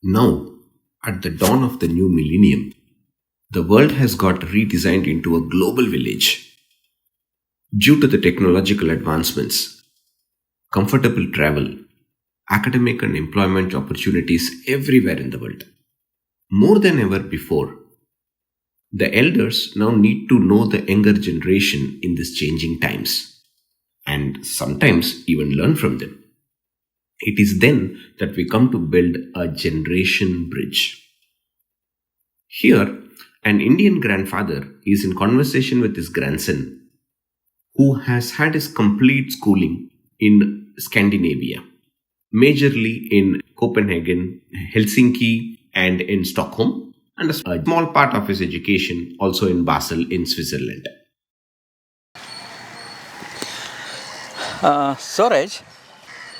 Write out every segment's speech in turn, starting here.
Now, at the dawn of the new millennium, the world has got redesigned into a global village due to the technological advancements, comfortable travel, academic and employment opportunities everywhere in the world. More than ever before, the elders now need to know the younger generation in these changing times and sometimes even learn from them. It is then that we come to build a generation bridge. Here, an Indian grandfather is in conversation with his grandson who has had his complete schooling in Scandinavia, majorly in Copenhagen, Helsinki, and in Stockholm, and a small part of his education also in Basel in Switzerland. Suraj,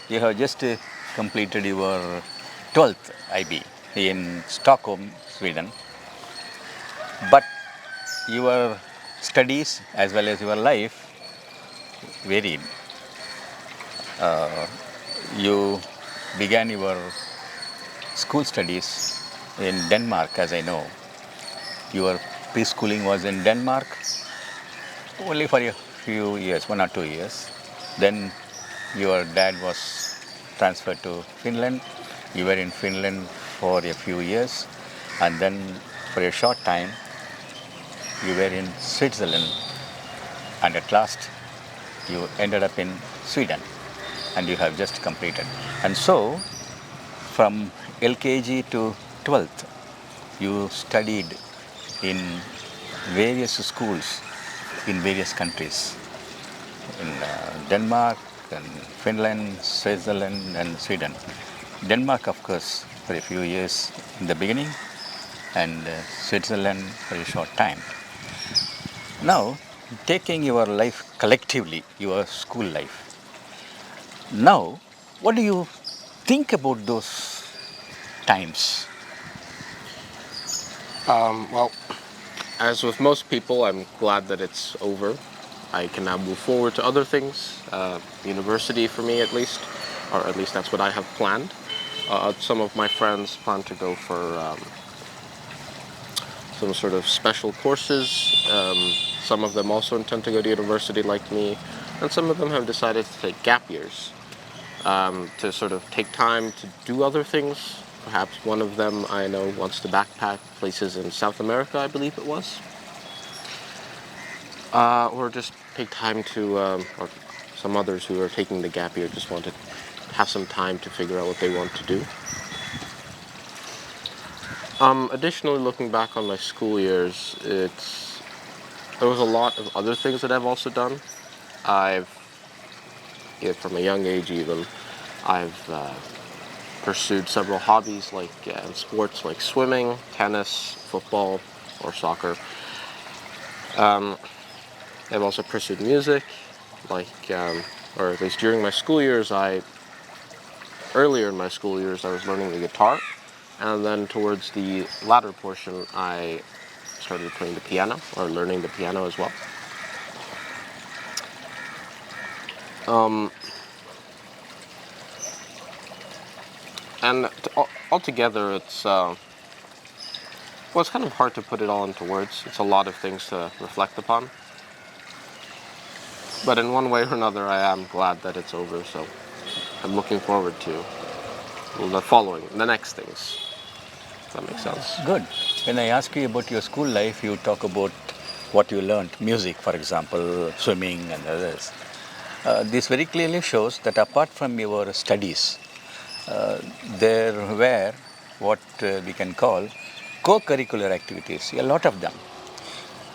you have just completed your 12th IB in Stockholm, Sweden. But your studies as well as your life varied. You began your school studies in Denmark, as I know. Your preschooling was in Denmark only for a few years, 1 or 2 years. Then your dad was transferred to Finland. You were in Finland for a few years, and then for a short time you were in Switzerland, and at last you ended up in Sweden, and you have just completed. And so, from LKG to 12th, you studied in various schools in various countries, in Denmark and Finland, Switzerland and Sweden. Denmark, of course, for a few years in the beginning, and Switzerland for a short time. Now, taking your life collectively, your school life, now, what do you think about those times? Well, as with most people, I'm glad that it's over. I can now move forward to other things, university for me at least, or at least that's what I have planned. Some of my friends plan to go for some sort of special courses. Some of them also intend to go to university like me, and some of them have decided to take gap years to sort of take time to do other things. Perhaps one of them I know wants to backpack places in South America, I believe it was. Or just take time to, or some others who are taking the gap year just want to have some time to figure out what they want to do. Additionally, looking back on my school years, there was a lot of other things that I've also done. From a young age even, I've pursued several hobbies like sports like swimming, tennis, football, or soccer. I've also pursued music, or at least during my school years, earlier in my school years, I was learning the guitar, and then towards the latter portion, I started playing the piano, or learning the piano as well. And altogether, it's kind of hard to put it all into words. It's a lot of things to reflect upon. But in one way or another, I am glad that it's over, so I'm looking forward to the next things. If that makes sense. Good. When I ask you about your school life, you talk about what you learned, music, for example, swimming and others. This very clearly shows that apart from your studies, there were what we can call co-curricular activities, a lot of them.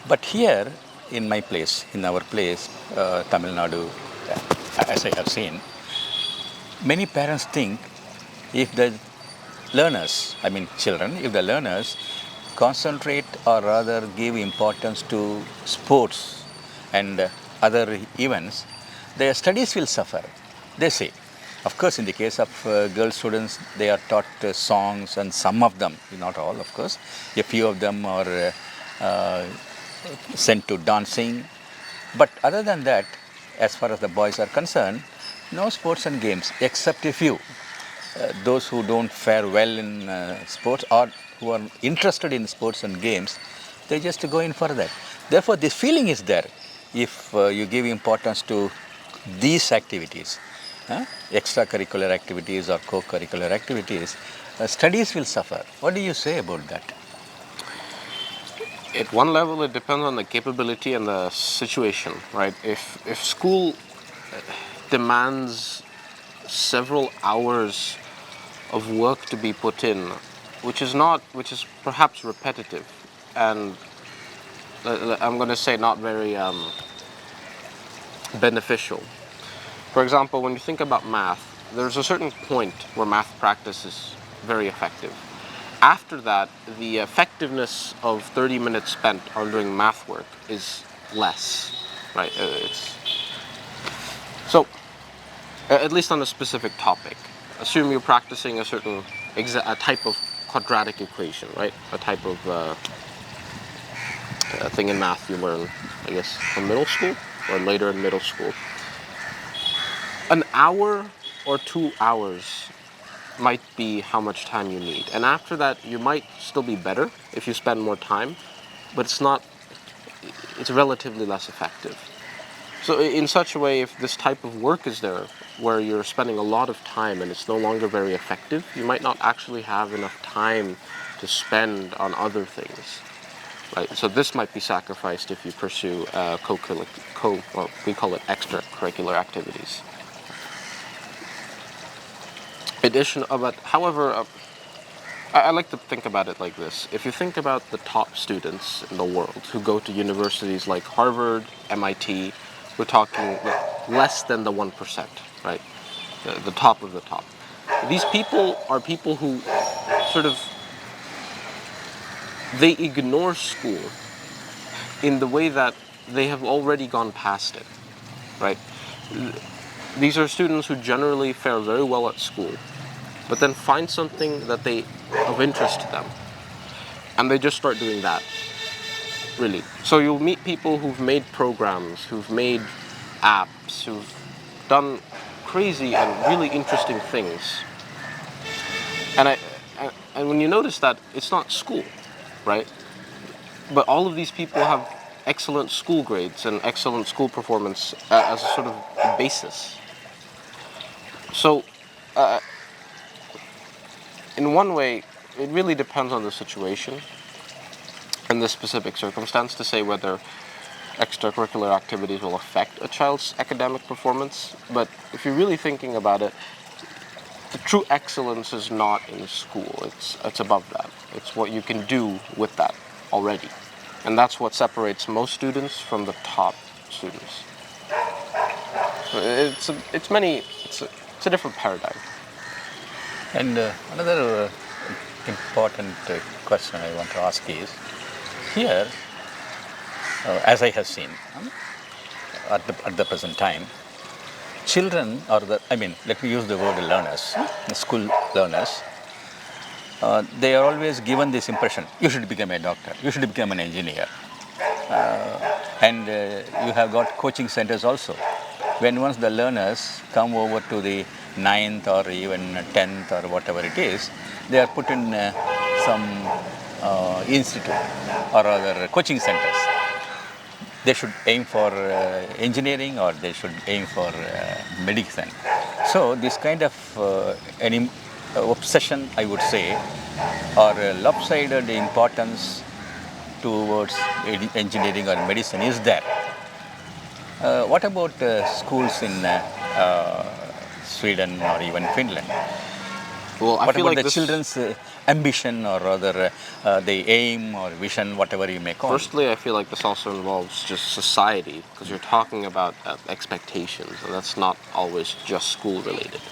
But here in my place, in our place, Tamil Nadu, as I have seen, many parents think if the learners, I mean children, if the learners concentrate or rather give importance to sports and other events, their studies will suffer, they say. Of course, in the case of girl students, they are taught songs, and some of them, not all, of course, a few of them are sent to dancing. But other than that, as far as the boys are concerned, no sports and games except a few. those who don't fare well in sports or who are interested in sports and games, they just go in for that. Therefore, this feeling is there. If you give importance to these activities, extracurricular activities or co-curricular activities, studies will suffer. What do you say about that? At one level, it depends on the capability and the situation, right? If school demands several hours of work to be put in, which is perhaps repetitive, and I'm going to say not very beneficial. For example, when you think about math, there's a certain point where math practice is very effective. After that, the effectiveness of 30 minutes spent on doing math work is less, right? So, at least on a specific topic. Assume you're practicing a certain a type of quadratic equation, right? A type of thing in math you learn, I guess, from middle school or later in middle school. An hour or 2 hours might be how much time you need. And after that, you might still be better if you spend more time, but it's relatively less effective. So in such a way, if this type of work is there, where you're spending a lot of time and it's no longer very effective, you might not actually have enough time to spend on other things. Right? So this might be sacrificed if you pursue we call it extracurricular activities. However, I like to think about it like this. If you think about the top students in the world who go to universities like Harvard, MIT, we're talking less than the 1%, right? The top of the top. These people are people who sort of, they ignore school in the way that they have already gone past it, right? These are students who generally fare very well at school, but then find something of interest to them, and they just start doing that, really. So you'll meet people who've made programs, who've made apps, who've done crazy and really interesting things. And when you notice that, it's not school, right? But all of these people have excellent school grades and excellent school performance as a sort of basis. So, in one way, it really depends on the situation and the specific circumstance to say whether extracurricular activities will affect a child's academic performance. But if you're really thinking about it, the true excellence is not in school. It's above that. It's what you can do with that already. And that's what separates most students from the top students. It's a different paradigm. And another important question I want to ask is, here, as I have seen, at the present time, children let me use the word learners, school learners, they are always given this impression, you should become a doctor, you should become an engineer. And you have got coaching centers also. When once the learners come over to the 9th or even 10th or whatever it is, they are put in some institute or other coaching centers. They should aim for engineering or they should aim for medicine. So this kind of an obsession, I would say, or lopsided importance towards engineering or medicine is there. What about schools in Sweden or even Finland? Well, I What feel about like the children's ambition or rather the aim or vision, whatever you may call it? Firstly, I feel like this also involves just society, because you're talking about expectations, and that's not always just school related.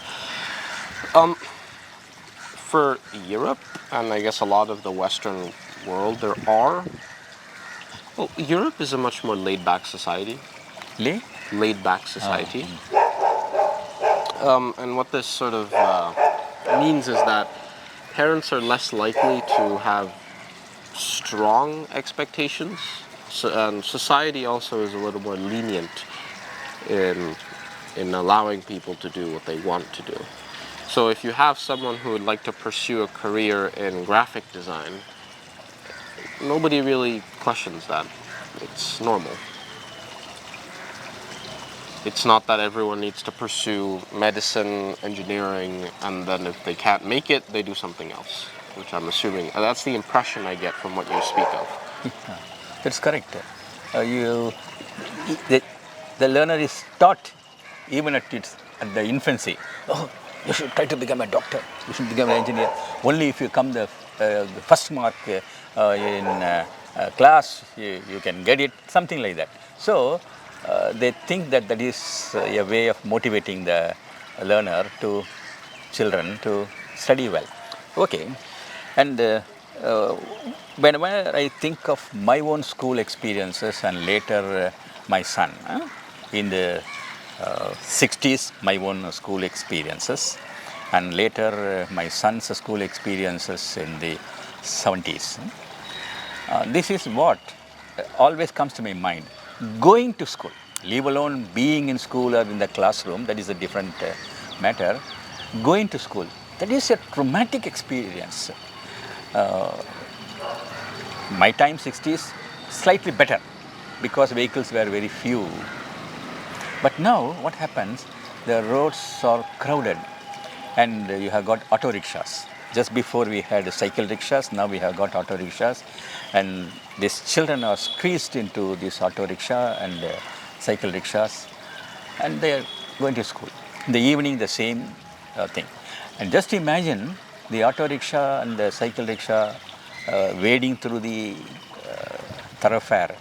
For Europe, and I guess a lot of the Western world, Europe is a much more laid-back society. Laid-back society. And what this sort of means is that parents are less likely to have strong expectations, and society also is a little more lenient in allowing people to do what they want to do. So if you have someone who would like to pursue a career in graphic design, nobody really questions that. It's normal. It's not that everyone needs to pursue medicine, engineering, and then if they can't make it, they do something else, which I'm assuming. That's the impression I get from what you speak of. That's correct. The, the learner is taught even at the infancy. Oh, you should try to become a doctor. You should become an engineer. Only if you come the first mark in class, you can get it. Something like that. So they think that that is a way of motivating the learner to children to study well. Okay, and uh, whenever I think of my own school experiences and later my son in the 60s, my own school experiences, and later my son's school experiences in the 70s. This is what always comes to my mind. Going to school, leave alone being in school or in the classroom, that is a different matter. Going to school, that is a traumatic experience. My time, 60s, slightly better because vehicles were very few. But now what happens, the roads are crowded and you have got auto rickshaws. Just before we had cycle rickshaws, now we have got auto rickshaws, and these children are squeezed into this auto rickshaw and cycle rickshaws, and they are going to school. In the evening, the same thing. And just imagine the auto rickshaw and the cycle rickshaw wading through the thoroughfare.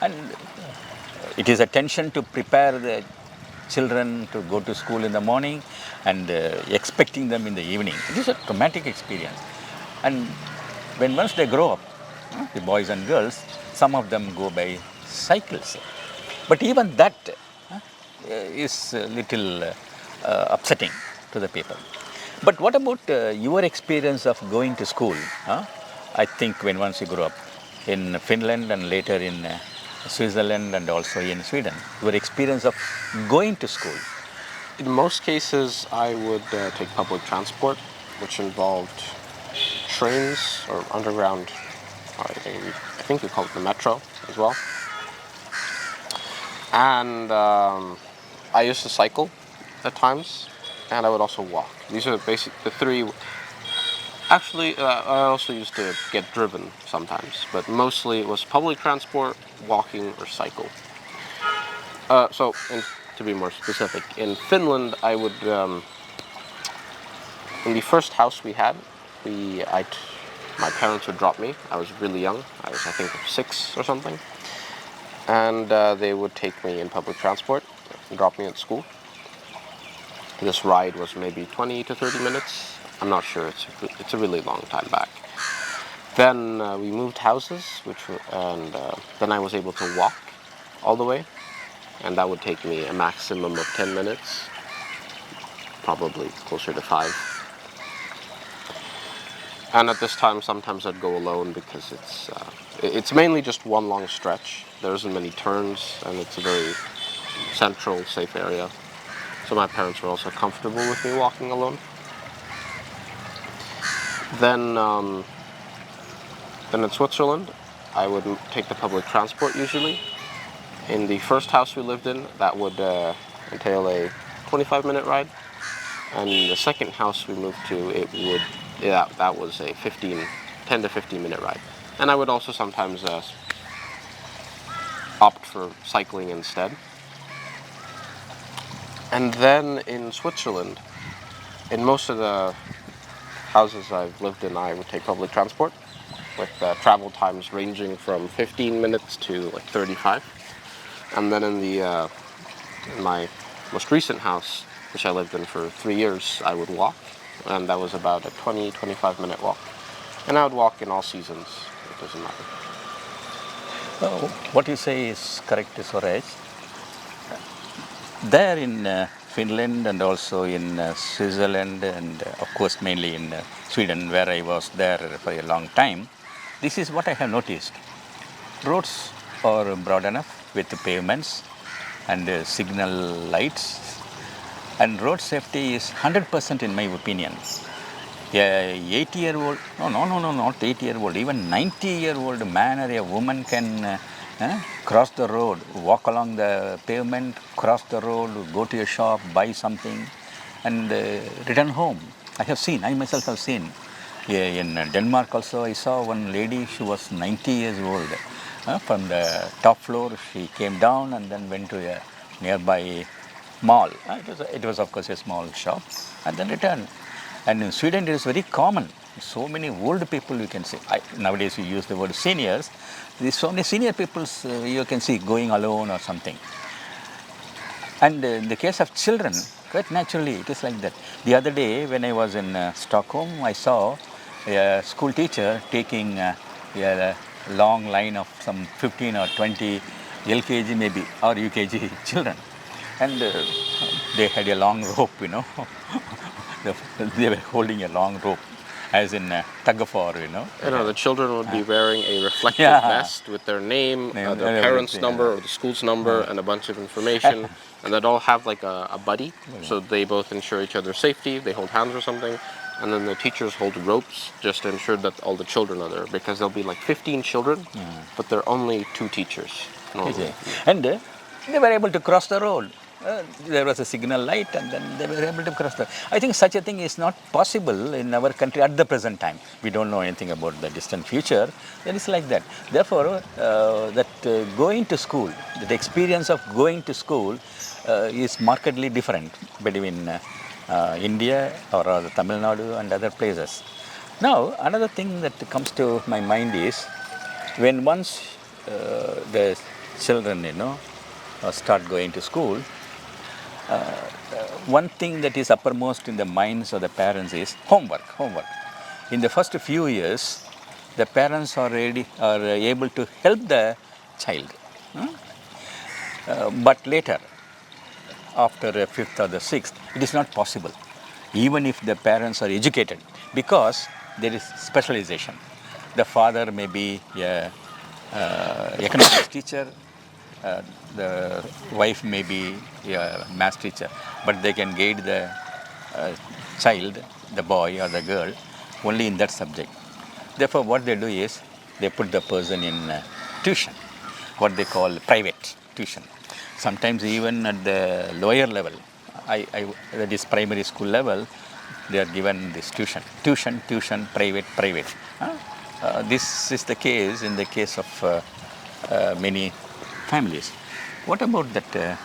And it is a tension to prepare the children to go to school in the morning and expecting them in the evening. It is a traumatic experience. And when once they grow up, the boys and girls, some of them go by cycles. But even that is a little upsetting to the people. But what about your experience of going to school? I think when once you grow up in Finland and later in Switzerland and also in Sweden, your experience of going to school. In most cases, I would take public transport, which involved trains or underground, I think we call it the metro as well. And I used to cycle at times, and I would also walk. These are the three. Actually, I also used to get driven sometimes, but mostly it was public transport, walking, or cycle. To be more specific, in Finland, I would, in the first house we had, my parents would drop me. I was really young. I was, I think, 6 or something. And they would take me in public transport and drop me at school. This ride was maybe 20 to 30 minutes. I'm not sure. It's a really long time back. Then we moved houses, then I was able to walk all the way, and that would take me a maximum of 10 minutes, probably closer to 5. And at this time, sometimes I'd go alone because it's mainly just one long stretch. There isn't many turns, and it's a very central, safe area. So my parents were also comfortable with me walking alone. Then in Switzerland, I would take the public transport usually. In the first house we lived in, that would entail a 25-minute ride. And the second house we moved to, that was a 10 to 15-minute ride. And I would also sometimes opt for cycling instead. And then in Switzerland, in most of the houses I've lived in, I would take public transport, with travel times ranging from 15 minutes to like 35. And then in my most recent house, which I lived in for 3 years, I would walk, and that was about a 25-minute walk. And I would walk in all seasons. It doesn't matter. What you say is correct, Swaraj. There in Finland and also in Switzerland and of course mainly in Sweden, where I was there for a long time, this is what I have noticed. Roads are broad enough with the pavements and signal lights, And road safety is 100% in my opinion. A 80-year-old, no, not 80-year-old, even 90-year-old man or a woman can cross the road, walk along the pavement, cross the road, go to a shop, buy something, and return home. I myself have seen. Yeah, in Denmark also, I saw one lady, she was 90 years old. From the top floor, she came down and then went to a nearby mall. It was of course a small shop, and then returned. And in Sweden, it is very common. So many old people you can see. Nowadays, we use the word seniors. There's so many senior people you can see going alone or something. And in the case of children, quite naturally, it is like that. The other day, when I was in Stockholm, I saw a school teacher taking a long line of some 15 or 20 LKG maybe or UKG children. And they had a long rope, they were holding a long rope, as in tug of war, The children would be wearing a reflective Yeah. vest with their name, Name, their parents' everything, number, or the school's number, and a bunch of information. And they'd all have like a buddy, so they both ensure each other's safety. They hold hands or something. And then the teachers hold ropes just to ensure that all the children are there, because there'll be like 15 children, but there are only 2 teachers normally. And they were able to cross the road. There was a signal light, and then they were able to cross the. I think such a thing is not possible in our country at the present time. We don't know anything about the distant future. Then it's like that. Therefore, going to school, the experience of going to school is markedly different between India or Tamil Nadu and other places. Now, another thing that comes to my mind is when once the children, start going to school, one thing that is uppermost in the minds of the parents is homework. In the first few years, the parents are able to help the child. But later, after the 5th or the 6th, it is not possible, even if the parents are educated, because there is specialization. The father may be a economics teacher, the wife may be a math teacher, but they can guide the child, the boy or the girl, only in that subject. Therefore, what they do is they put the person in tuition, what they call private tuition. Sometimes even at the lower level, that is primary school level, they are given this tuition, private. This is the case in the case of many families. What about that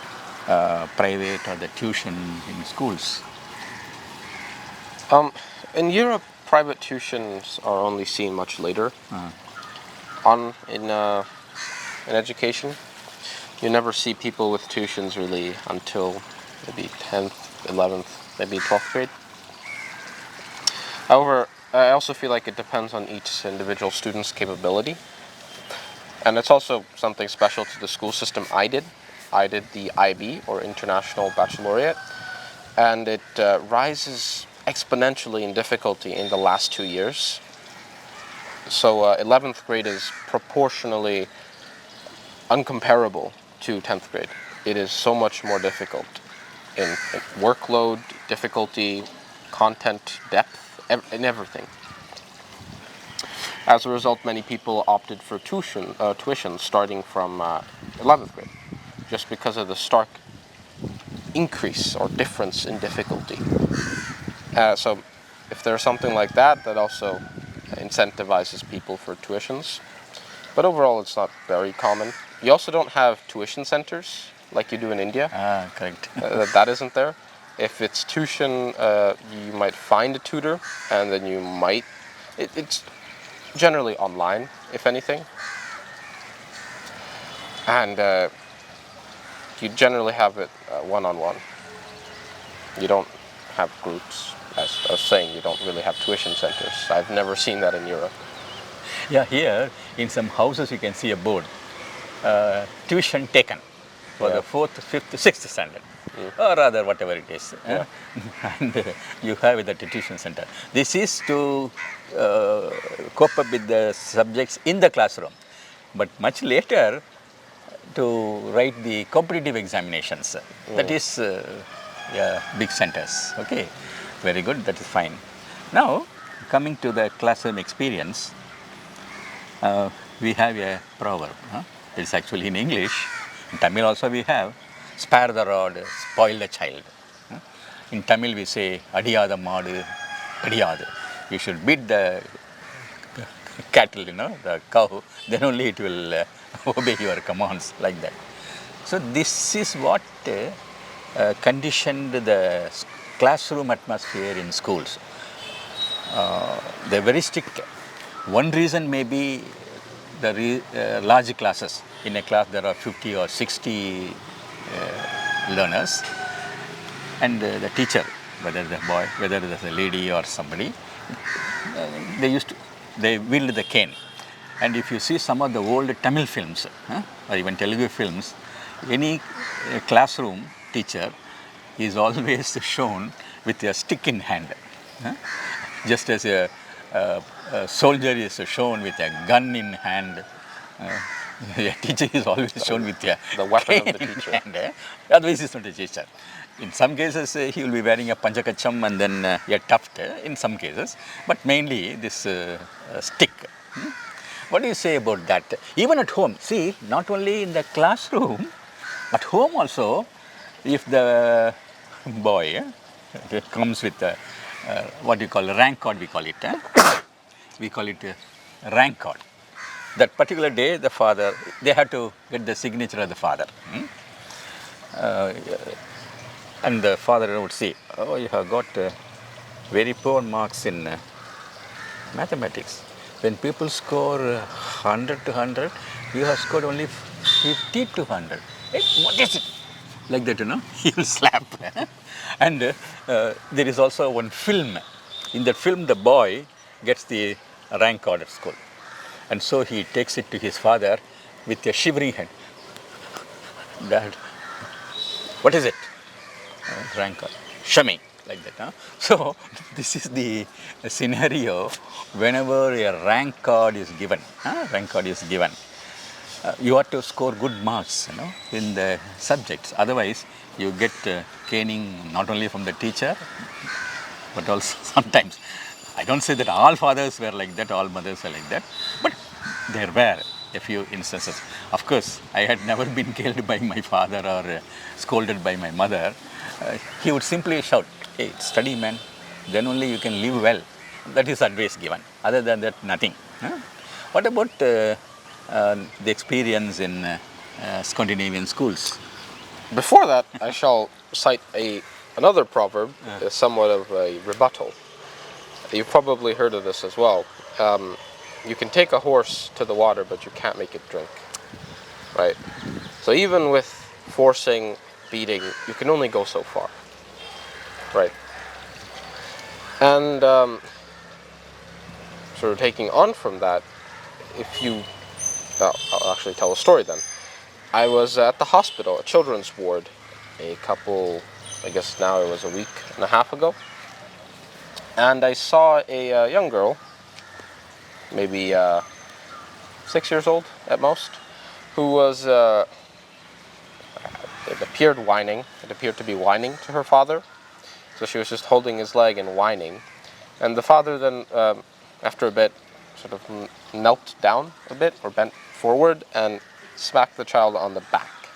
private or the tuition in schools? In Europe, private tuitions are only seen much later in education. You never see people with tuitions really until maybe 10th, 11th, maybe 12th grade. However, I also feel like it depends on each individual student's capability. And it's also something special to the school system I did. I did the IB, or International Baccalaureate, and it rises exponentially in difficulty in the last 2 years. So 11th grade is proportionally uncomparable to 10th grade. It is so much more difficult in workload, difficulty, content, depth, in everything. As a result, many people opted for tuition starting from 11th grade, just because of the stark increase or difference in difficulty. So if there's something like that, that also incentivizes people for tuitions. But overall, it's not very common. You also don't have tuition centers like you do in India. Correct. That isn't there. If it's tuition, you might find a tutor, and then you might... It's generally online, if anything. And you generally have it one-on-one. You don't have groups. As I was saying, you don't really have tuition centers. I've never seen that in Europe. Yeah, here in some houses you can see a board, tuition taken for the 4th, 5th, 6th standard, or rather whatever it is. Yeah. And you have it at the tuition center. This is to cope up with the subjects in the classroom, but much later to write the competitive examinations. That is big centers. Okay, very good. That is fine. Now, coming to the classroom experience, we have a proverb. It's actually in English. In Tamil also we have, spare the rod, spoil the child. Huh? In Tamil we say, adiyada maadu, adiyadu. You should beat the cattle, the cow, then only it will obey your commands, like that. So this is what conditioned the classroom atmosphere in schools. They're very strict. One reason may be the large classes. In a class there are 50 or 60 learners, and the teacher, whether the boy, whether there's a lady or somebody, they wield the cane. And if you see some of the old Tamil films, or even Telugu films, any classroom teacher is always shown with a stick in hand. Just as a soldier is shown with a gun in hand, a teacher is always shown with a The weapon cane of the teacher. in hand. Otherwise, he's not a teacher. In some cases, he will be wearing a panchakacham and then a tuft, in some cases, but mainly this stick. What do you say about that? Even at home, see, not only in the classroom, at home also, if the boy comes with a, what do you call, rank card, we call it. We call it a rank card. That particular day, the father, they had to get the signature of the father. And the father would say, oh, you have got very poor marks in mathematics. When people score 100 to 100, you have scored only 50 to 100. Hey, what is it? Like that, he will slap. And there is also one film. In that film, the boy gets the rank card at school. And so he takes it to his father with a shivering hand. Dad, what is it? Rank card. Shami, like that. So this is the scenario whenever a rank card is given. You have to score good marks, in the subjects. Otherwise, you get caning not only from the teacher, but also sometimes. I don't say that all fathers were like that, all mothers were like that, but there were a few instances. Of course, I had never been killed by my father or scolded by my mother. He would simply shout, hey, study man, then only you can live well. That is advice given. Other than that, nothing. What about the experience in Scandinavian schools? Before that, I shall cite another proverb, somewhat of a rebuttal. You've probably heard of this as well. You can take a horse to the water, but you can't make it drink. Right? So even with forcing, beating, you can only go so far. Right? And sort of taking on from that, I'll actually tell a story then. I was at the hospital, a children's ward, a couple, I guess now it was a week and a half ago. And I saw a young girl, maybe 6 years old at most, who was, it appeared to be whining to her father. So she was just holding his leg and whining. And the father then, after a bit, sort of knelt down a bit, or bent forward, and smacked the child on the back.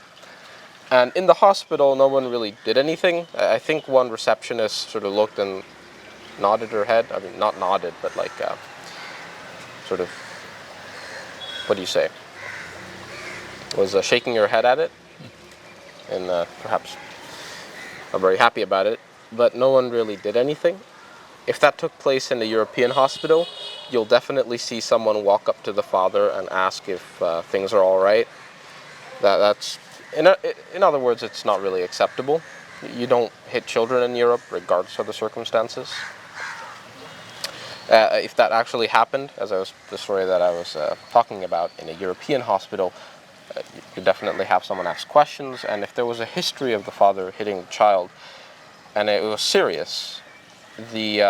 And in the hospital, no one really did anything. I think one receptionist sort of looked and nodded her head. I mean, not nodded, but like sort of, what do you say? Was shaking her head at it, and perhaps not very happy about it. But no one really did anything. If that took place in a European hospital, you'll definitely see someone walk up to the father and ask if things are all right. That's in other words, it's not really acceptable. You don't hit children in Europe, regardless of the circumstances. If that actually happened, the story that I was talking about in a European hospital, you definitely have someone ask questions. And if there was a history of the father hitting the child, and it was serious, they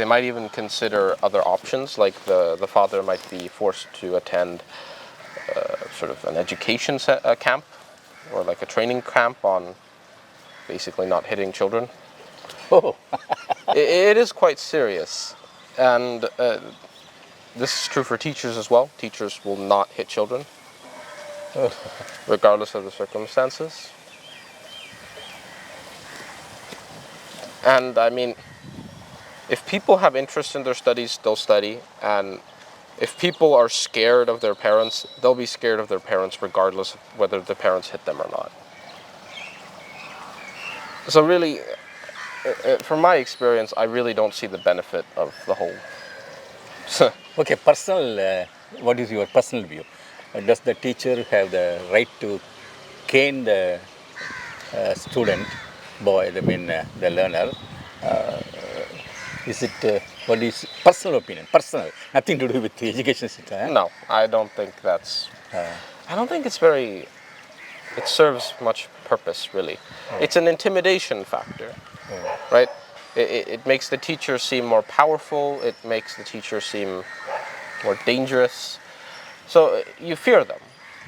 might even consider other options, like the father might be forced to attend sort of an education camp, or like a training camp on basically not hitting children. Oh, It is quite serious, and this is true for teachers as well. Teachers will not hit children, regardless of the circumstances. And I mean, if people have interest in their studies, they'll study, and if people are scared of their parents, they'll be scared of their parents regardless of whether the parents hit them or not. So really, from my experience, I really don't see the benefit of the whole. okay. Personal. What is your personal view? Does the teacher have the right to cane the student, boy? I mean, the learner. Uh, is it? What is personal opinion? Personal, nothing to do with the education system. Eh? No, I don't think that's. I don't think it's very. It serves much purpose, really. It's an intimidation factor, right? It makes the teacher seem more powerful. It makes the teacher seem more dangerous. So you fear them,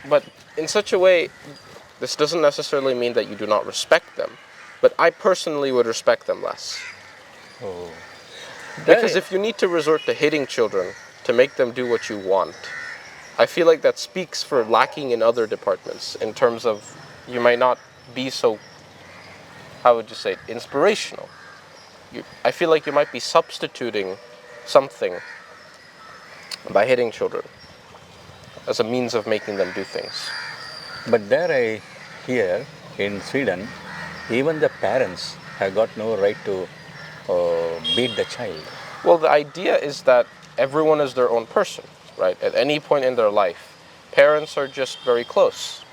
but in such a way, this doesn't necessarily mean that you do not respect them. But I personally would respect them less. Oh. Because if you need to resort to hitting children to make them do what you want, I feel like that speaks for lacking in other departments in terms of you might not be so, how would you say, inspirational. I feel like you might be substituting something by hitting children as a means of making them do things. But there I hear in Sweden, even the parents have got no right to beat the child. Well, the idea is that everyone is their own person, right? At any point in their life, parents are just very close,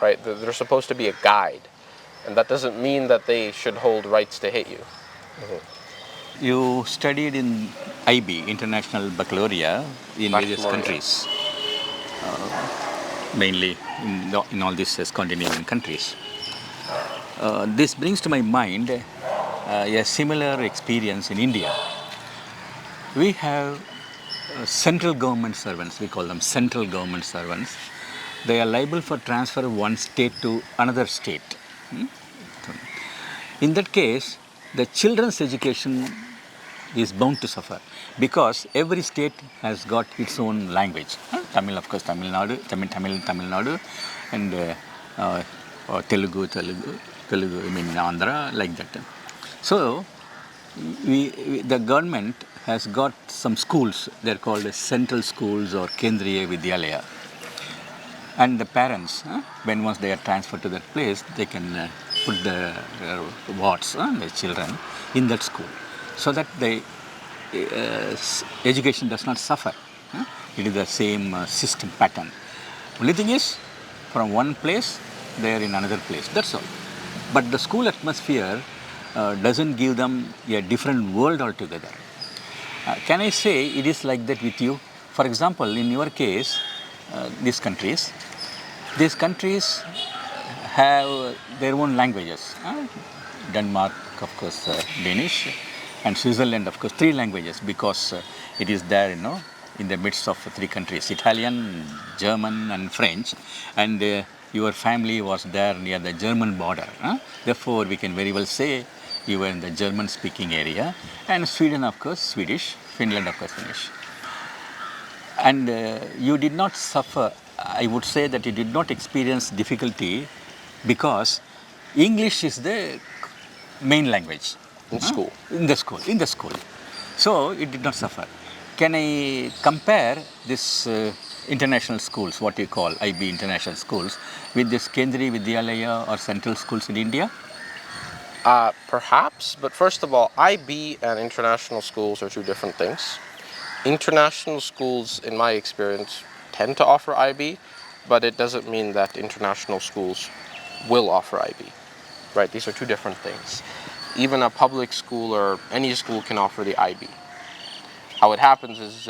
right? They're supposed to be a guide, and that doesn't mean that they should hold rights to hit you. You studied in IB, International Baccalaureate, in various Baccalaureate. countries, mainly in all these Scandinavian countries. This brings to my mind a similar experience in India. We have central government servants, we call them central government servants. They are liable for transfer of one state to another state. In that case, the children's education is bound to suffer because every state has got its own language. Tamil, of course, Tamil Nadu, and Telugu, I mean Andhra, like that. So, the government has got some schools, they're called as central schools or Kendriya Vidyalaya. And the parents, when once they are transferred to that place, they can put the wards, the children, in that school, so that the education does not suffer. It is the same system pattern. Only thing is, from one place, they are in another place. That's all. But the school atmosphere doesn't give them a different world altogether. Can I say it is like that with you? For example, in your case, these countries have their own languages. Denmark, of course, Danish, and Switzerland, of course, 3 languages because it is there, in the midst of 3 countries, Italian, German, and French. And your family was there near the German border. Therefore, we can very well say you were in the German-speaking area. And Sweden, of course, Swedish. Finland, of course, Finnish. And you did not suffer. I would say that you did not experience difficulty because English is the main language. In school. In the school. So it did not suffer. Can I compare this international schools, what you call IB international schools, with this Kendriya Vidyalaya or central schools in India? Perhaps, but first of all, IB and international schools are 2 different things. International schools, in my experience, tend to offer IB, but it doesn't mean that international schools will offer IB, right? These are 2 different things. Even a public school or any school can offer the IB. How it happens is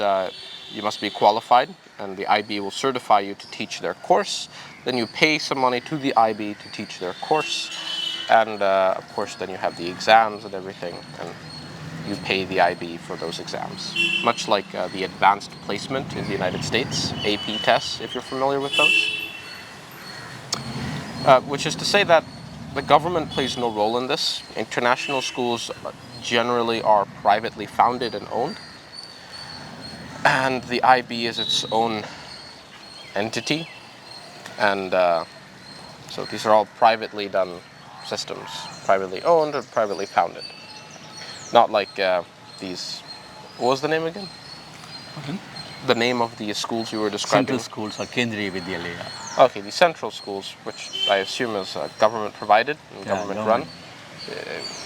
you must be qualified, and the IB will certify you to teach their course. Then you pay some money to the IB to teach their course. And of course, then you have the exams and everything, and you pay the IB for those exams. Much like the advanced placement in the United States, AP tests, if you're familiar with those. Which is to say that the government plays no role in this. International schools generally are privately founded and owned, and the IB is its own entity, and so these are all privately done systems, privately owned or privately founded. Not like these. What was the name again? Pardon? The name of the schools you were describing? Central schools or Kendriya Vidyalaya. Okay, the central schools, which I assume is government provided and government run.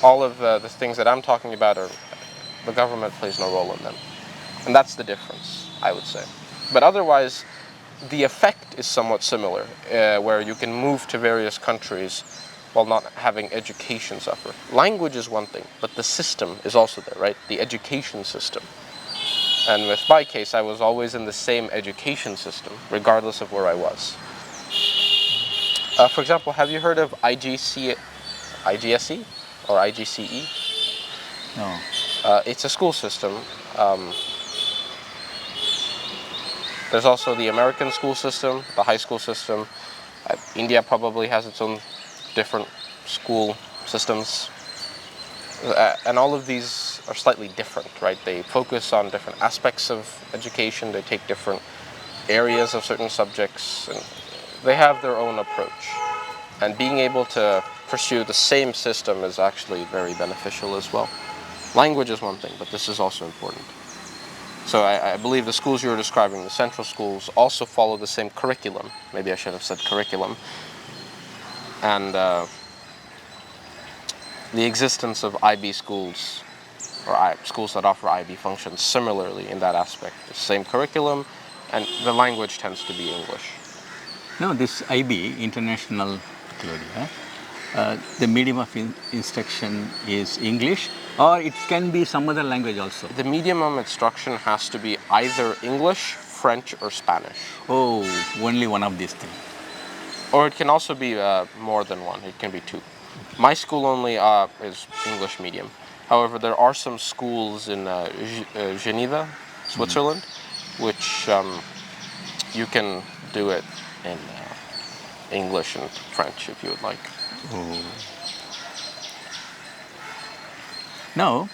All of the things that I'm talking about are the government plays no role in them, and that's the difference, I would say. But otherwise, the effect is somewhat similar, where you can move to various countries while not having education suffer. Language is one thing, but the system is also there, right? The education system. And with my case, I was always in the same education system, regardless of where I was. For example, have you heard of IGSE or IGCE? No. It's a school system. There's also the American school system, the high school system. India probably has its own different school systems. And all of these are slightly different, right? They focus on different aspects of education. They take different areas of certain subjects, and they have their own approach. And being able to pursue the same system is actually very beneficial as well. Language is one thing, but this is also important. So I believe the schools you were describing, the central schools, also follow the same curriculum. Maybe I should have said curriculum. And the existence of IB schools, or schools that offer IB functions similarly in that aspect. The same curriculum, and the language tends to be English. No, this IB, International Claudia, the medium of instruction is English, or it can be some other language also. The medium of instruction has to be either English, French, or Spanish. Oh, only one of these things. Or it can also be more than one. It can be two. My school only is English medium. However, there are some schools in Geneva, Switzerland, which you can do it in English and French if you would like. Oh. Now,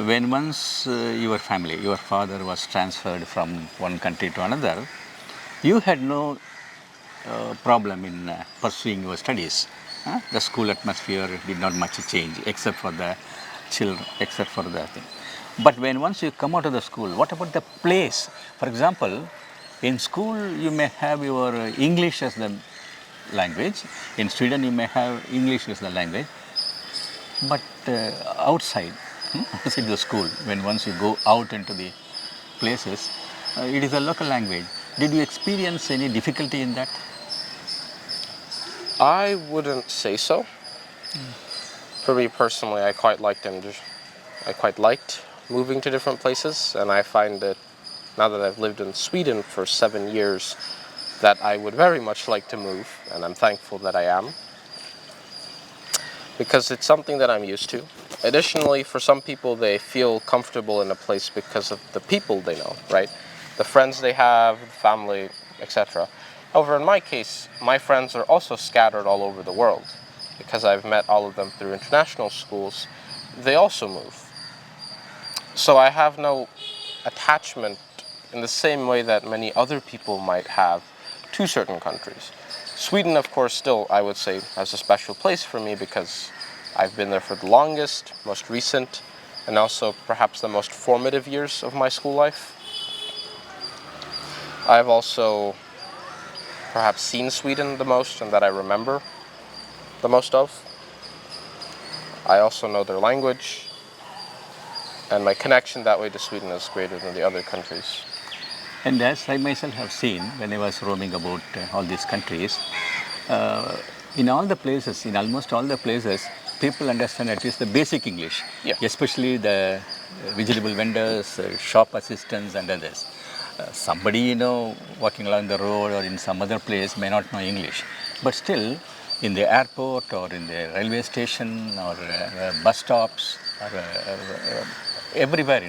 when once your family, your father was transferred from one country to another, you had no problem in pursuing your studies. The school atmosphere did not much change except for the children, except for the thing. But when once you come out of the school, what about the place? For example, in school you may have your English as the language. In Sweden you may have English as the language. But outside, outside the school, when once you go out into the places, it is a local language. Did you experience any difficulty in that? I wouldn't say so. For me personally, I quite liked moving to different places, and I find that now that I've lived in Sweden for 7 years, that I would very much like to move, and I'm thankful that I am, because it's something that I'm used to. Additionally, for some people, they feel comfortable in a place because of the people they know, right? The friends they have, family, etc. However, in my case, my friends are also scattered all over the world. Because I've met all of them through international schools, they also move. So I have no attachment in the same way that many other people might have to certain countries. Sweden, of course, still, I would say, has a special place for me because I've been there for the longest, most recent, and also perhaps the most formative years of my school life. I've also perhaps seen Sweden the most and that I remember the most of. I also know their language, and my connection that way to Sweden is greater than the other countries. And as I myself have seen when I was roaming about all these countries, in all the places, in almost all the places, people understand at least the basic English, especially the vegetable vendors, shop assistants and others. Somebody, walking along the road or in some other place may not know English, but still in the airport or in the railway station or bus stops or everywhere,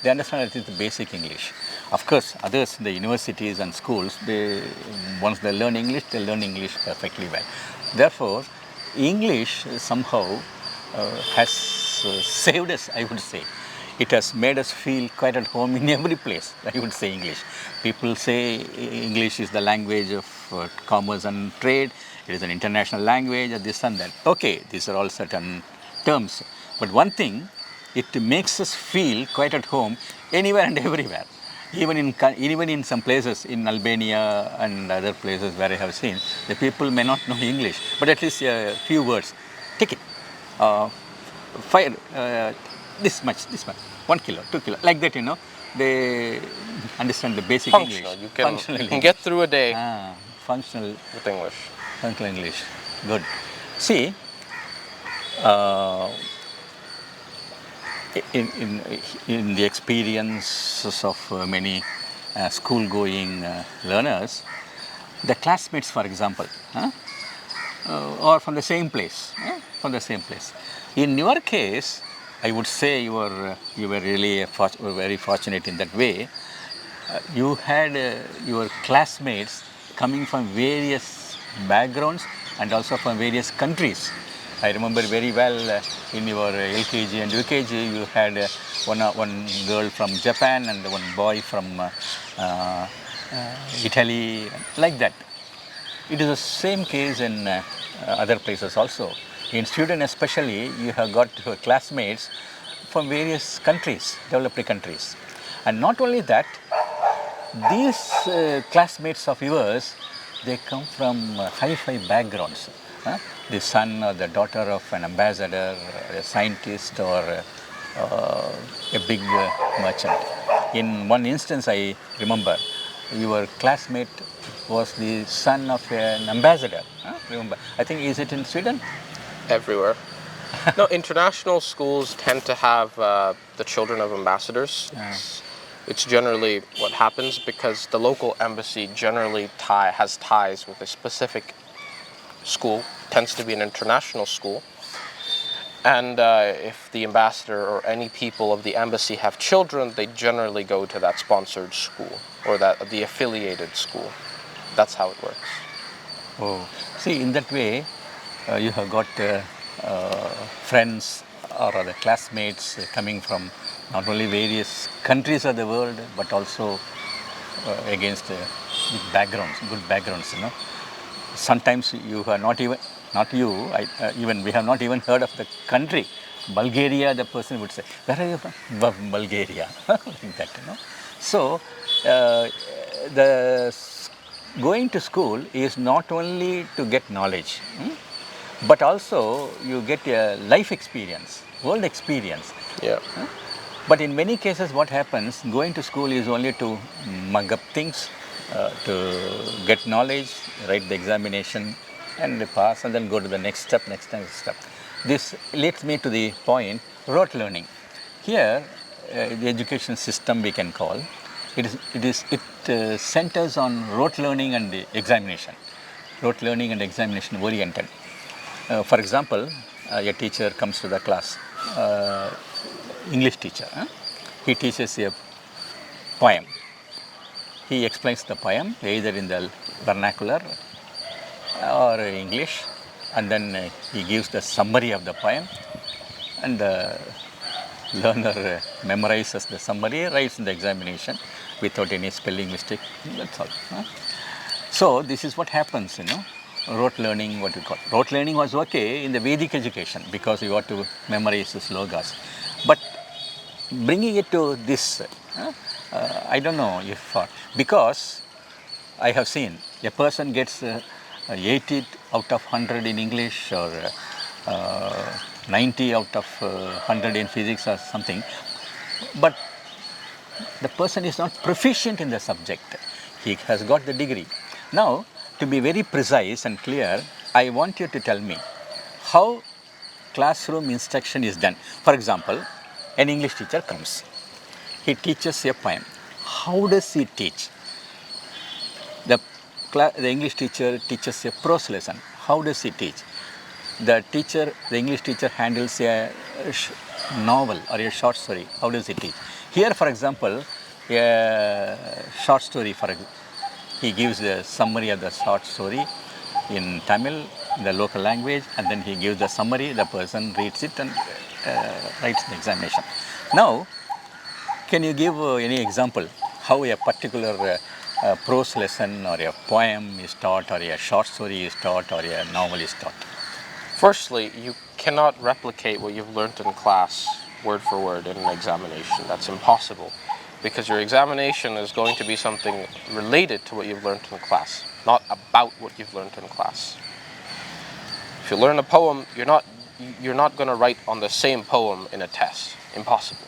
they understand at least the basic English. Of course, others in the universities and schools, once they learn English, they learn English perfectly well. Therefore, English somehow has saved us, I would say. It has made us feel quite at home in every place, I would say English. People say English is the language of commerce and trade, it is an international language, or this and that. Okay, these are all certain terms. But one thing, it makes us feel quite at home anywhere and everywhere. Even in some places, in Albania and other places where I have seen, the people may not know English, but at least a few words. Take it. Fire. This much, 1 kilo, 2 kilo, like that, they understand the basic Functional. English. You can get through a day Functional with English. Functional English. Good. See, uh, in the experiences of many school-going learners, the classmates, for example, or from the same place, In your case, I would say you were really very fortunate in that way. You had your classmates coming from various backgrounds and also from various countries. I remember very well in your LKG and UKG, you had one girl from Japan and one boy from Italy, like that. It is the same case in other places also. In Sweden especially, you have got your classmates from various countries, developed countries. And not only that, these classmates of yours, they come from high-fi backgrounds. The son or the daughter of an ambassador, or a scientist, or a big merchant. In one instance, I remember, your classmate was the son of an ambassador. Remember, I think, is it in Sweden? Everywhere. No, international schools tend to have the children of ambassadors. It's generally what happens because the local embassy generally has ties with a specific school, tends to be an international school. And if the ambassador or any people of the embassy have children, they generally go to that sponsored school or the affiliated school. That's how it works. Oh, see, in that way, you have got friends or other classmates coming from not only various countries of the world, but also against good backgrounds. Sometimes you have even we have not even heard of the country. Bulgaria, the person would say, where are you from? Bulgaria, like that, So, going to school is not only to get knowledge, but also you get a life experience, world experience. Yeah. But in many cases, what happens, going to school is only to mug up things, to get knowledge, write the examination, and pass, and then go to the next step. This leads me to the point, rote learning. Here, the education system we can call, it centers on rote learning and the examination. Rote learning and examination oriented. For example, a teacher comes to the class, English teacher. He teaches a poem. He explains the poem either in the vernacular or English, and then he gives the summary of the poem, and the learner memorizes the summary, writes in the examination without any spelling mistake. That's all. So this is what happens, rote learning, what we call. Rote learning was okay in the Vedic education because you got to memorize the slogas. But bringing it to this, I don't know if, because I have seen a person gets 80 out of 100 in English or 90 out of 100 in physics or something, but the person is not proficient in the subject. He has got the degree. Now, to be very precise and clear, I want you to tell me how classroom instruction is done. For example, an English teacher comes. He teaches a poem. How does he teach? The English teacher teaches a prose lesson. How does he teach? The English teacher handles a novel or a short story. How does he teach? Here, for example, a short story he gives the summary of the short story in Tamil, in the local language, and then he gives the summary, the person reads it and writes the examination. Now, can you give any example how a particular prose lesson or a poem is taught, or a short story is taught, or a novel is taught? Firstly, you cannot replicate what you've learned in class word for word in an examination. That's impossible, because your examination is going to be something related to what you've learned in class, not about what you've learned in class. If you learn a poem, you're not going to write on the same poem in a test. Impossible.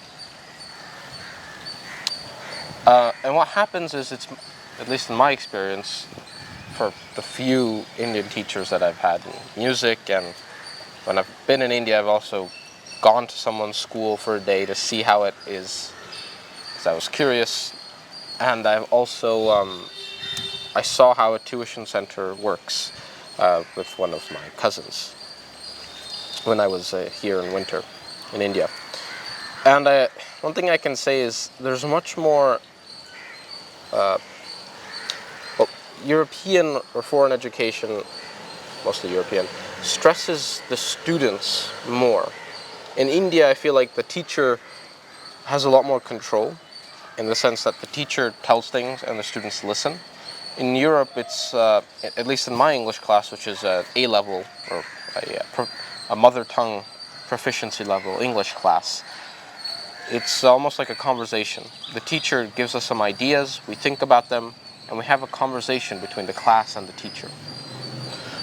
And what happens is, it's, at least in my experience, for the few Indian teachers that I've had in music, and when I've been in India, I've also gone to someone's school for a day to see how it is, because I was curious. And I've also, I saw how a tuition center works with one of my cousins when I was here in winter in India. And one thing I can say is there's much more European or foreign education, mostly European, stresses the students more. In India, I feel like the teacher has a lot more control, in the sense that the teacher tells things and the students listen. In Europe, it's, at least in my English class, which is a A-level or a mother tongue proficiency level English class, it's almost like a conversation. The teacher gives us some ideas, we think about them, and we have a conversation between the class and the teacher.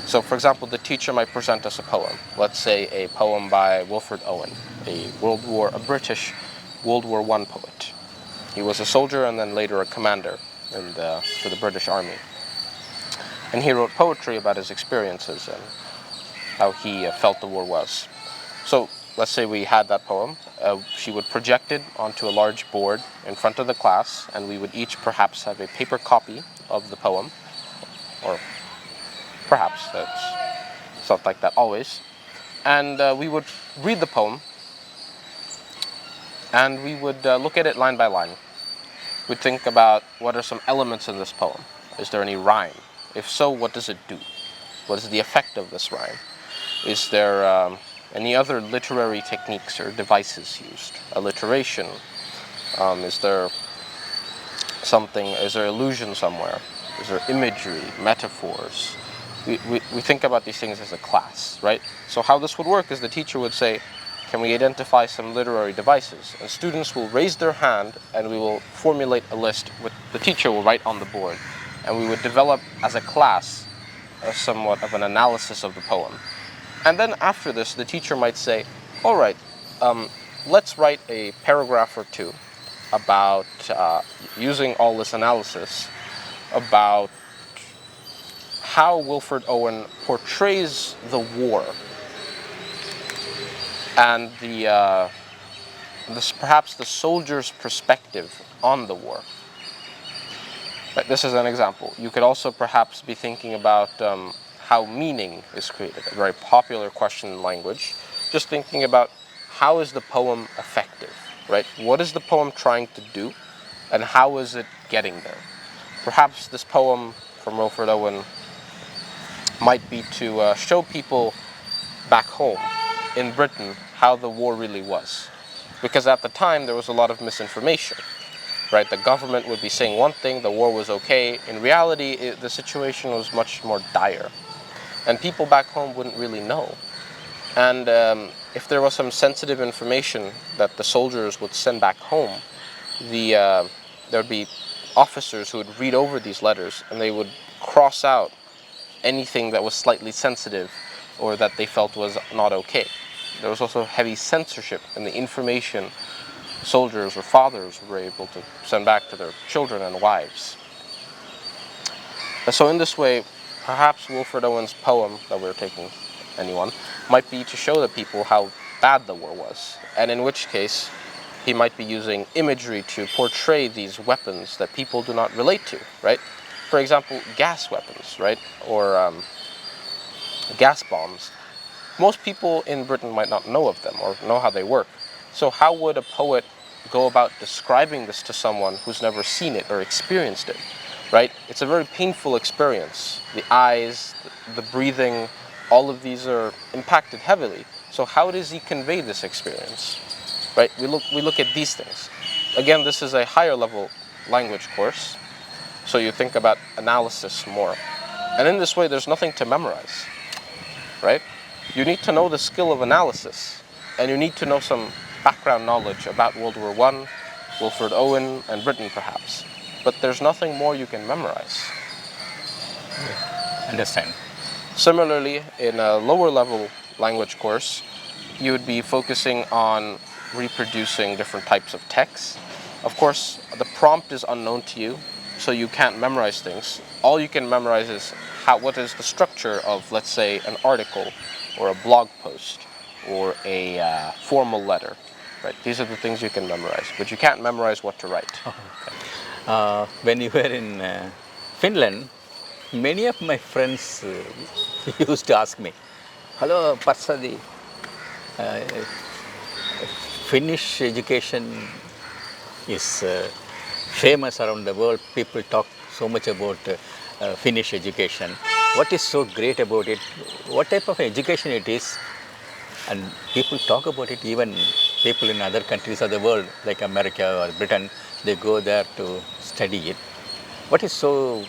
So, for example, the teacher might present us a poem. Let's say a poem by Wilfred Owen, a British World War I poet. He was a soldier and then later a commander for the British Army. And he wrote poetry about his experiences and how he felt the war was. So, let's say we had that poem. She would project it onto a large board in front of the class, and we would each perhaps have a paper copy of the poem, or perhaps it's not like that always. And we would read the poem, and we would look at it line by line. We'd think about, what are some elements in this poem? Is there any rhyme? If so, what does it do? What is the effect of this rhyme? Is there any other literary techniques or devices used? Alliteration? Is there allusion somewhere? Is there imagery, metaphors? We think about these things as a class, right? So how this would work is the teacher would say, can we identify some literary devices? And students will raise their hand, and we will formulate a list, which the teacher will write on the board. And we would develop, as a class, somewhat of an analysis of the poem. And then after this, the teacher might say, all right, let's write a paragraph or two about, using all this analysis, about how Wilfred Owen portrays the war and perhaps the soldier's perspective on the war. But this is an example. You could also perhaps be thinking about how meaning is created, a very popular question in language. Just thinking about, how is the poem effective, right? What is the poem trying to do, and how is it getting there? Perhaps this poem from Wilfred Owen might be to show people back home in Britain how the war really was. Because at the time there was a lot of misinformation, right? The government would be saying one thing, the war was okay. In reality, the situation was much more dire. And people back home wouldn't really know. And if there was some sensitive information that the soldiers would send back home, there would be officers who would read over these letters, and they would cross out anything that was slightly sensitive or that they felt was not okay. There was also heavy censorship in the information soldiers or fathers were able to send back to their children and wives. So in this way, perhaps Wilfred Owen's poem that we're taking, anyone, might be to show the people how bad the war was, and in which case he might be using imagery to portray these weapons that people do not relate to, right? For example, gas weapons, right? Or gas bombs. Most people in Britain might not know of them or know how they work. So how would a poet go about describing this to someone who's never seen it or experienced it, right? It's a very painful experience. The eyes, the breathing, all of these are impacted heavily. So how does he convey this experience, right? We look at these things. Again, this is a higher level language course, so you think about analysis more. And in this way, there's nothing to memorize, right? You need to know the skill of analysis, and you need to know some background knowledge about World War I, Wilfred Owen, and Britain perhaps. But there's nothing more you can memorize. Understand. Similarly, in a lower level language course, you would be focusing on reproducing different types of texts. Of course, the prompt is unknown to you, so you can't memorize things. All you can memorize is what is the structure of, let's say, an article or a blog post or a formal letter. Right? These are the things you can memorize, but you can't memorize what to write. When you were in Finland, many of my friends used to ask me, "Hello, Parsadi, Finnish education is famous around the world. People talk so much about Finnish education. What is so great about it? What type of education it is?" And people talk about it, even people in other countries of the world, like America or Britain, they go there to study it. What is so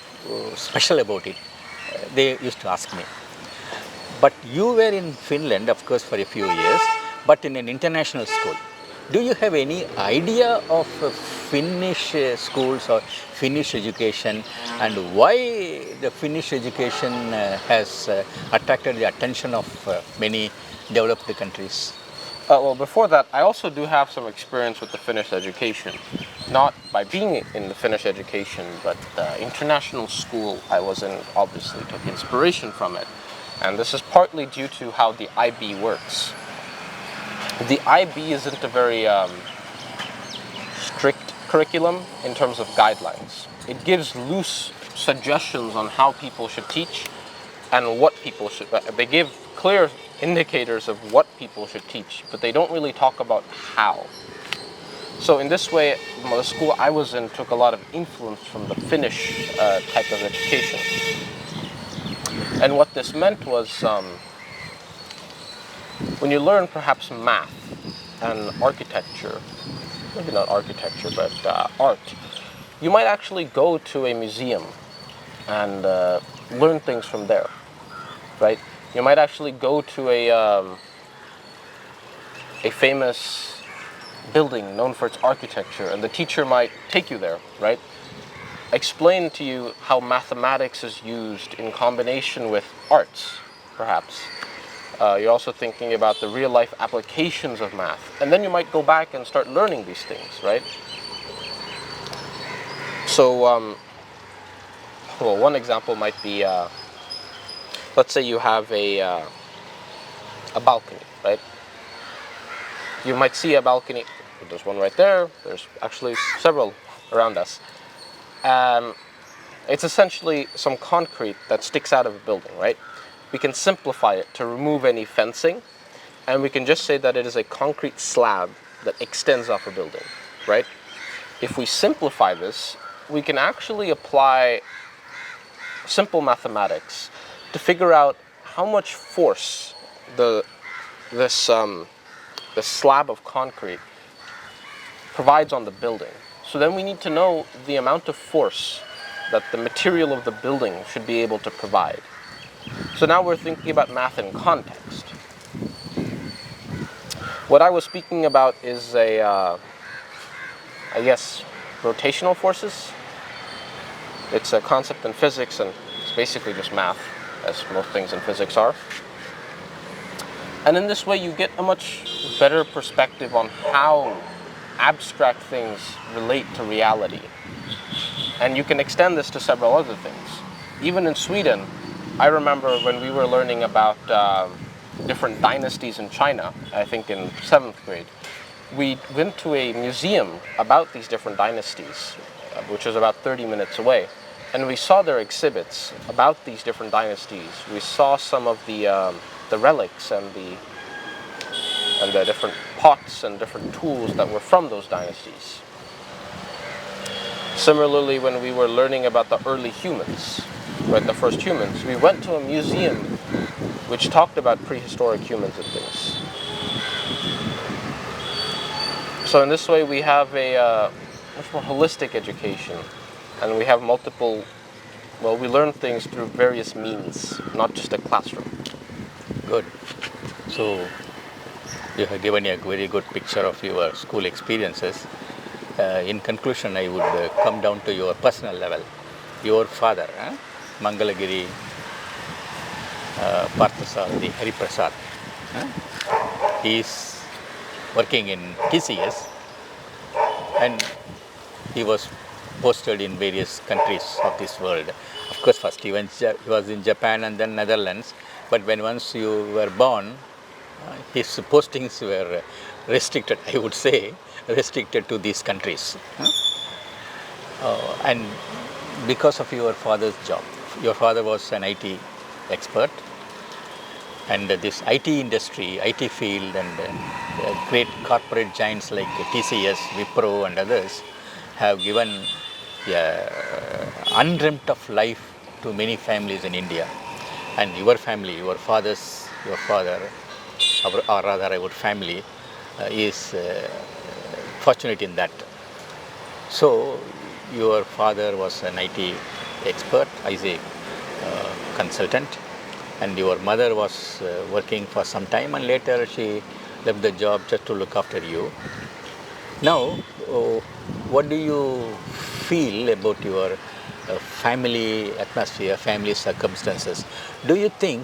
special about it? They used to ask me. But you were in Finland, of course, for a few years, but in an international school. Do you have any idea of Finnish schools or Finnish education, and why the Finnish education has attracted the attention of many developed countries? Well, before that, I also do have some experience with the Finnish education. Not by being in the Finnish education, but the international school I was in obviously took inspiration from it. And this is partly due to how the IB works. The IB isn't a very strict curriculum in terms of guidelines. It gives loose suggestions on how people should teach and what people should. They give clear indicators of what people should teach, but they don't really talk about how. So in this way, the school I was in took a lot of influence from the Finnish type of education. And what this meant was when you learn perhaps math and architecture, maybe not architecture, but art, you might actually go to a museum and learn things from there, right? You might actually go to a famous building known for its architecture, and the teacher might take you there, right? Explain to you how mathematics is used in combination with arts, perhaps. You're also thinking about the real-life applications of math, and then you might go back and start learning these things, right? So, well, one example might be, let's say you have a balcony, right? You might see a balcony. There's one right there. There's actually several around us. It's essentially some concrete that sticks out of a building, right? We can simplify it to remove any fencing, and we can just say that it is a concrete slab that extends off a building, right? If we simplify this, we can actually apply simple mathematics to figure out how much force the slab of concrete provides on the building. So then we need to know the amount of force that the material of the building should be able to provide. So now we're thinking about math in context. What I was speaking about is I guess, rotational forces. It's a concept in physics, and it's basically just math, as most things in physics are. And in this way, you get a much better perspective on how abstract things relate to reality. And you can extend this to several other things. Even in Sweden, I remember when we were learning about different dynasties in China, I think in 7th grade, we went to a museum about these different dynasties, which was about 30 minutes away. And we saw their exhibits about these different dynasties. We saw some of the relics and the different pots and different tools that were from those dynasties. Similarly, when we were learning about the early humans, right, the first humans, we went to a museum which talked about prehistoric humans and things. So in this way, we have a much more holistic education, and we have multiple, well, we learn things through various means, not just a classroom. Good. So you have given a very good picture of your school experiences. In conclusion, I would come down to your personal level. Your father, Mangalagiri Parthasarathi Hariprasad, he is working in TCS, and he was posted in various countries of this world. Of course, first he was in Japan and then Netherlands, but when once you were born, his postings were restricted, I would say, restricted to these countries. And because of your father's job, your father was an IT expert, and this IT industry, IT field, and great corporate giants like TCS, Wipro, and others have given undreamt of life to many families in India. And your family, your father, or rather our family, is fortunate in that. So your father was an IT expert, as a consultant, and your mother was working for some time, and later she left the job just to look after you. Now, what do you feel about your family atmosphere, family circumstances? Do you think,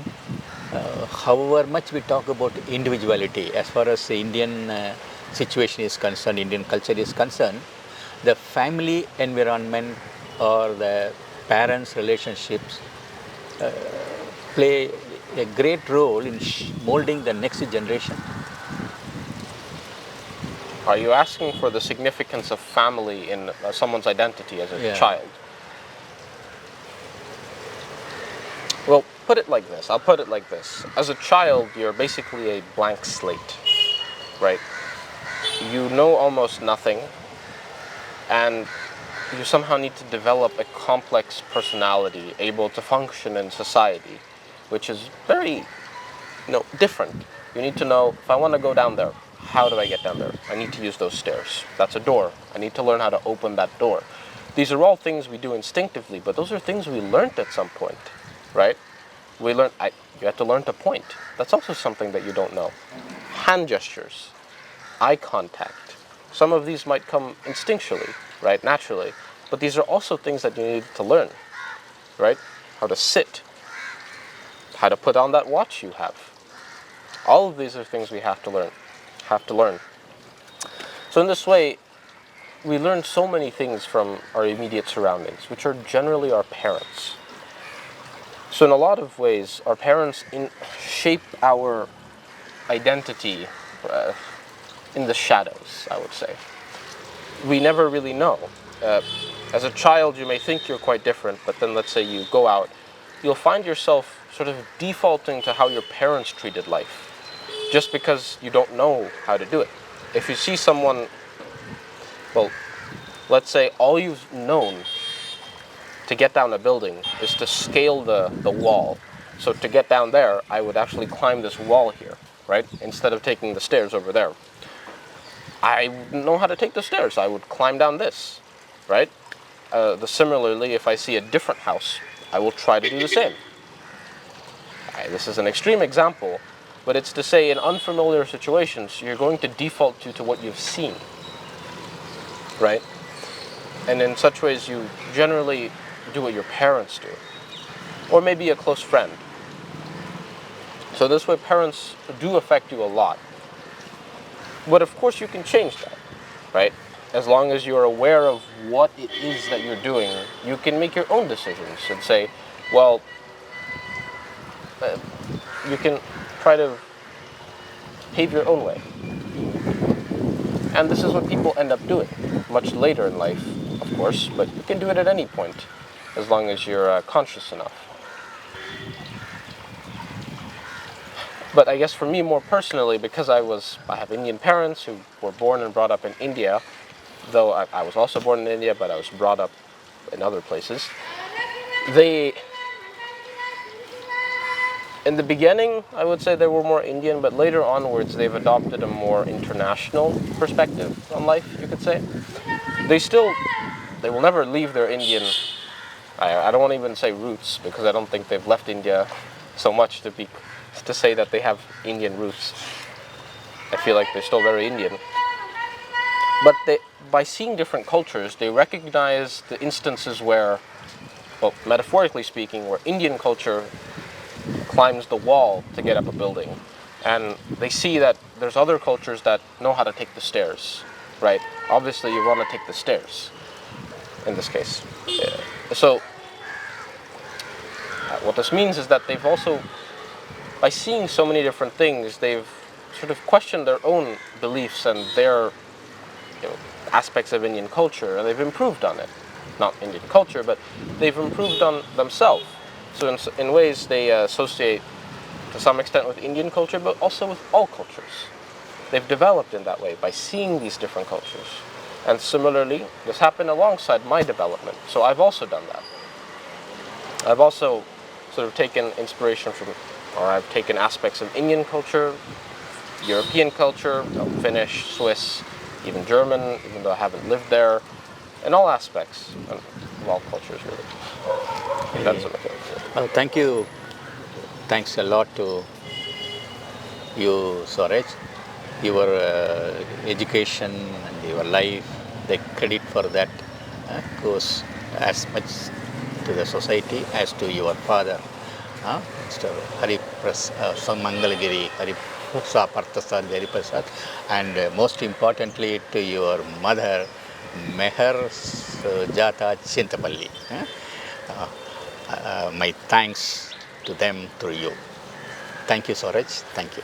however much we talk about individuality, as far as the Indian situation is concerned, Indian culture is concerned, the family environment or the parents' relationships play a great role in molding the next generation? Are you asking for the significance of family in someone's identity as a child? Well, put it like this. I'll put it like this. As a child, you're basically a blank slate, right? You know almost nothing, and you somehow need to develop a complex personality able to function in society, which is very, different. You need to know, if I want to go down there, how do I get down there? I need to use those stairs. That's a door. I need to learn how to open that door. These are all things we do instinctively, but those are things we learned at some point, right? You have to learn to point. That's also something that you don't know. Hand gestures, eye contact. Some of these might come instinctually, right, naturally, but these are also things that you need to learn, right? How to sit, how to put on that watch you have. All of these are things we have to learn. So in this way, we learn so many things from our immediate surroundings, which are generally our parents. So in a lot of ways, our parents shape our identity in the shadows, I would say. We never really know. As a child, you may think you're quite different, but then let's say you go out, you'll find yourself sort of defaulting to how your parents treated life, just because you don't know how to do it. If you see someone, well, let's say all you've known to get down a building is to scale the wall. So to get down there, I would actually climb this wall here, right? Instead of taking the stairs over there. I wouldn't know how to take the stairs. I would climb down this, right? Similarly, if I see a different house, I will try to do the same. This is an extreme example, but it's to say in unfamiliar situations, you're going to default to what you've seen, right? And in such ways, you generally do what your parents do, or maybe a close friend. So this way, parents do affect you a lot. But of course, you can change that, right? As long as you're aware of what it is that you're doing, you can make your own decisions and say, well, you can try to pave your own way. And this is what people end up doing much later in life, of course, but you can do it at any point as long as you're conscious enough. But I guess for me more personally, because I have Indian parents who were born and brought up in India, though I was also born in India, but I was brought up in other places. They, in the beginning, I would say they were more Indian, but later onwards they've adopted a more international perspective on life, you could say. They will never leave their Indian, I don't want to even say roots, because I don't think they've left India so much to say that they have Indian roots. I feel like they're still very Indian. But by seeing different cultures, they recognize the instances where, well, metaphorically speaking, where Indian culture climbs the wall to get up a building. And they see that there's other cultures that know how to take the stairs, right? Obviously, you want to take the stairs, in this case. So, what this means is that they've also, by seeing so many different things, they've sort of questioned their own beliefs and their aspects of Indian culture, and they've improved on it. Not Indian culture, but they've improved on themselves. So in ways they associate to some extent with Indian culture, but also with all cultures. They've developed in that way by seeing these different cultures. And similarly, this happened alongside my development. So I've also done that. I've also sort of taken inspiration from, or I've taken aspects of Indian culture, European culture, Finnish, Swiss, even German, even though I haven't lived there, in all aspects of all cultures, really. That's what I feel. Well, thank you. Thanks a lot to you, Swaraj. Your education and your life, the credit for that goes as much to the society as to your father, Mr. Hari Mangalagiri, Hari Parthasarathy Hari Prasad, and most importantly to your mother, Meher Jata Chintapalli. My thanks to them through you. Thank you, Swaraj. Thank you.